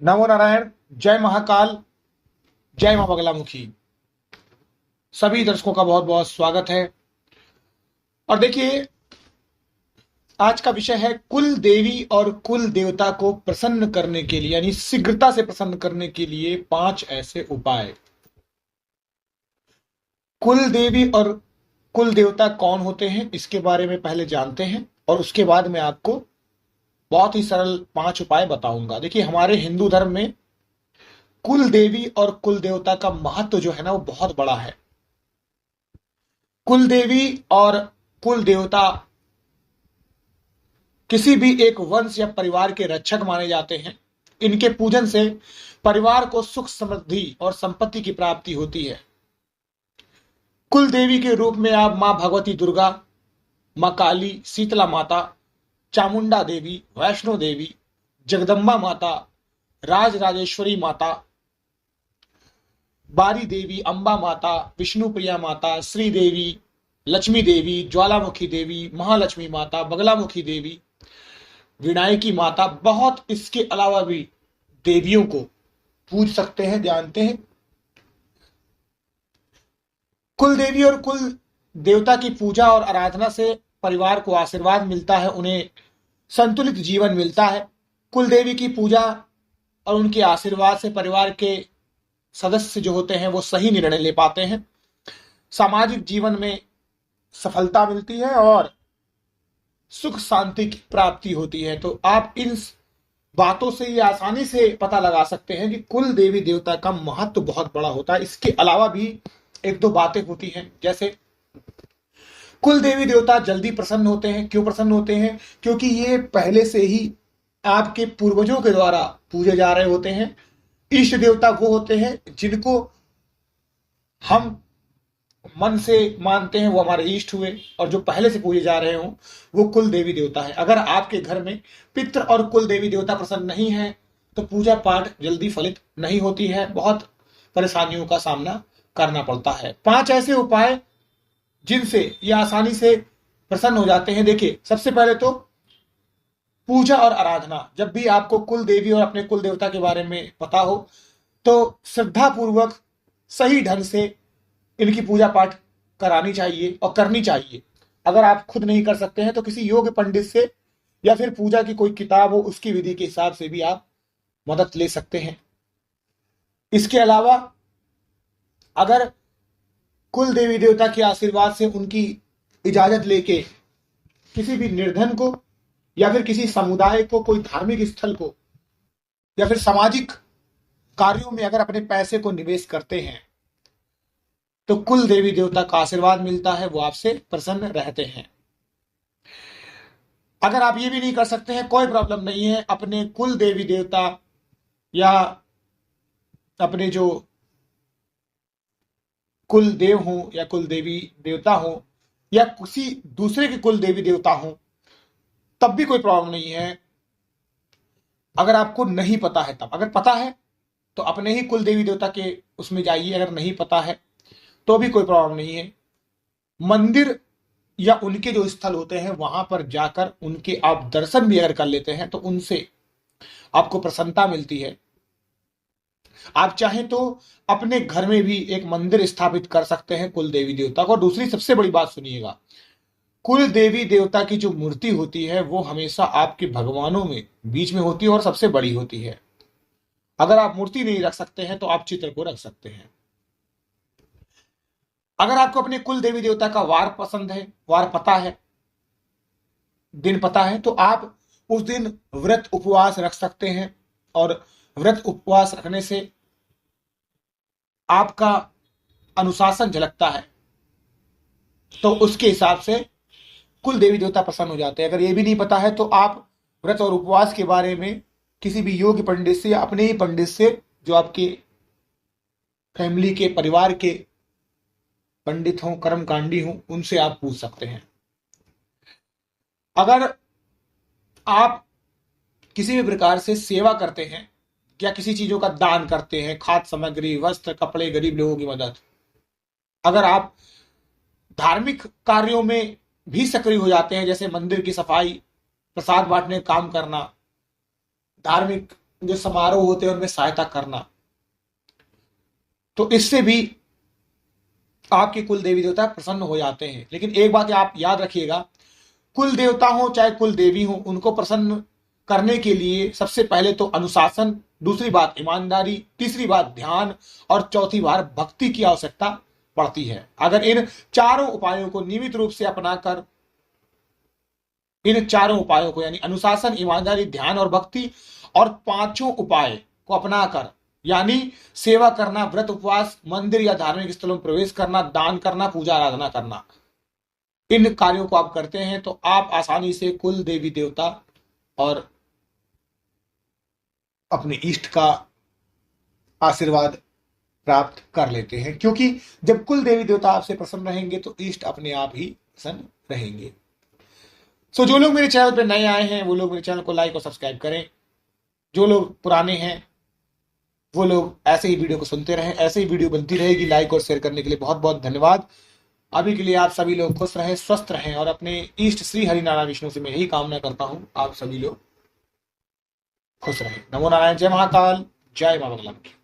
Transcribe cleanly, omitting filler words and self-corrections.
नमो नारायण। जय महाकाल। जय मां बगलामुखी। सभी दर्शकों का बहुत बहुत स्वागत है। और देखिए, आज का विषय है कुल देवी और कुल देवता को प्रसन्न करने के लिए, यानी शीघ्रता से प्रसन्न करने के लिए 5 ऐसे उपाय। कुल देवी और कुल देवता कौन होते हैं, इसके बारे में पहले जानते हैं और उसके बाद मैं आपको बहुत ही सरल 5 उपाय बताऊंगा। देखिए, हमारे हिंदू धर्म में कुल देवी और कुल देवता का महत्व जो है ना, वो बहुत बड़ा है। कुल देवी और कुल देवता किसी भी एक वंश या परिवार के रक्षक माने जाते हैं। इनके पूजन से परिवार को सुख समृद्धि और संपत्ति की प्राप्ति होती है। कुल देवी के रूप में आप मां भगवती दुर्गा, मां काली, शीतला माता, चामुंडा देवी, वैष्णो देवी, जगदम्बा माता, राज राजेश्वरी माता, बारी देवी, अंबा माता, विष्णुप्रिया माता, श्री देवी, लक्ष्मी देवी, ज्वालामुखी देवी, महालक्ष्मी माता, बगलामुखी देवी, विनायकी माता, बहुत इसके अलावा भी देवियों को पूज सकते हैं, जानते हैं। कुल देवी और कुल देवता की पूजा और आराधना से परिवार को आशीर्वाद मिलता है, उन्हें संतुलित जीवन मिलता है। कुल देवी की पूजा और उनके आशीर्वाद से परिवार के सदस्य जो होते हैं वो सही निर्णय ले पाते हैं, सामाजिक जीवन में सफलता मिलती है और सुख शांति की प्राप्ति होती है। तो आप इन बातों से ये आसानी से पता लगा सकते हैं कि कुल देवी देवता का महत्व बहुत बड़ा होता है। इसके अलावा भी एक दो बातें होती हैं, जैसे कुल देवी देवता जल्दी प्रसन्न होते हैं। क्यों प्रसन्न होते हैं? क्योंकि ये पहले से ही आपके पूर्वजों के द्वारा पूजे जा रहे होते हैं। इष्ट देवता वो होते हैं जिनको हम मन से मानते हैं, वो हमारे इष्ट हुए, और जो पहले से पूजे जा रहे हों वो कुल देवी देवता है। अगर आपके घर में पितृ और कुल देवी देवता प्रसन्न नहीं है तो पूजा पाठ जल्दी फलित नहीं होती है, बहुत परेशानियों का सामना करना पड़ता है। 5 ऐसे उपाय जिनसे ये आसानी से प्रसन्न हो जाते हैं। देखिए, सबसे पहले तो पूजा और आराधना। जब भी आपको कुल देवी और अपने कुल देवता के बारे में पता हो तो श्रद्धा पूर्वक सही ढंग से इनकी पूजा पाठ करानी चाहिए और करनी चाहिए। अगर आप खुद नहीं कर सकते हैं तो किसी योग्य पंडित से या फिर पूजा की कोई किताब हो उसकी विधि के हिसाब से भी आप मदद ले सकते हैं। इसके अलावा अगर कुल देवी देवता के आशीर्वाद से उनकी इजाजत लेके किसी भी निर्धन को या फिर किसी समुदाय को, कोई धार्मिक स्थल को या फिर सामाजिक कार्यों में अगर अपने पैसे को निवेश करते हैं तो कुल देवी देवता का आशीर्वाद मिलता है, वो आपसे प्रसन्न रहते हैं। अगर आप ये भी नहीं कर सकते हैं, कोई प्रॉब्लम नहीं है। अपने कुल देवी देवता या अपने जो कुल देव हो या कुल देवी देवता हो या किसी दूसरे के कुल देवी देवता हो तब भी कोई प्रॉब्लम नहीं है। अगर आपको नहीं पता है तब, अगर पता है तो अपने ही कुल देवी देवता के उसमें जाइए, अगर नहीं पता है तो भी कोई प्रॉब्लम नहीं है। मंदिर या उनके जो स्थल होते हैं वहां पर जाकर उनके आप दर्शन भी अगर कर लेते हैं तो उनसे आपको प्रसन्नता मिलती है। आप चाहें तो अपने घर में भी एक मंदिर स्थापित कर सकते हैं कुल देवी देवता को। और दूसरी सबसे बड़ी बात सुनिएगा, कुल देवी देवता की जो मूर्ति होती है वो हमेशा आपके भगवानों में बीच में होती है और सबसे बड़ी होती है। अगर आप मूर्ति नहीं रख सकते हैं तो आप चित्र को रख सकते हैं। अगर आपको अपने कुल देवी देवता का वार पसंद है, वार पता है, दिन पता है, तो आप उस दिन व्रत उपवास रख सकते हैं। और व्रत उपवास रखने से आपका अनुशासन झलकता है, तो उसके हिसाब से कुल देवी देवता प्रसन्न हो जाते हैं। अगर ये भी नहीं पता है तो आप व्रत और उपवास के बारे में किसी भी योग्य पंडित से या अपने ही पंडित से, जो आपके फैमिली के, परिवार के पंडित हों, कर्मकांडी हों, उनसे आप पूछ सकते हैं। अगर आप किसी भी प्रकार से सेवा करते हैं या किसी चीजों का दान करते हैं, खाद्य सामग्री, वस्त्र, कपड़े, गरीब लोगों की मदद, अगर आप धार्मिक कार्यों में भी सक्रिय हो जाते हैं, जैसे मंदिर की सफाई, प्रसाद बांटने का काम करना, धार्मिक जो समारोह होते हैं उनमें सहायता करना, तो इससे भी आपके कुल देवी देवता प्रसन्न हो जाते हैं। लेकिन एक बात आप याद रखिएगा, कुल देवता हो चाहे कुल देवी हो, उनको प्रसन्न करने के लिए सबसे पहले तो अनुशासन, दूसरी बात ईमानदारी, तीसरी बात ध्यान और चौथी बात भक्ति की आवश्यकता पड़ती है। अगर इन चारों उपायों को नियमित रूप से अपनाकर, इन चारों उपायों को यानी अनुशासन, ईमानदारी, ध्यान और भक्ति, और पांचों उपाय को अपनाकर यानी सेवा करना, व्रत उपवास, मंदिर या धार्मिक स्थलों में प्रवेश करना, दान करना, पूजा आराधना करना, इन कार्यों को आप करते हैं तो आप आसानी से कुल देवी देवता और अपने इष्ट का आशीर्वाद प्राप्त कर लेते हैं। क्योंकि जब कुल देवी देवता आपसे प्रसन्न रहेंगे तो इष्ट अपने आप ही प्रसन्न रहेंगे। सो जो लोग मेरे चैनल पर नए आए हैं वो लोग मेरे चैनल को लाइक और सब्सक्राइब करें। जो लोग पुराने हैं वो लोग ऐसे ही वीडियो को सुनते रहें, ऐसे ही वीडियो बनती रहेगी। लाइक और शेयर करने के लिए बहुत बहुत धन्यवाद। अभी के लिए आप सभी लोग खुश रहें, स्वस्थ रहें और अपने इष्ट श्री हरिनारायण विष्णु से मैं यही कामना करता हूं आप सभी लोग खुश रहें। नमो नारायण। जय महाकाल, जय बाबा की।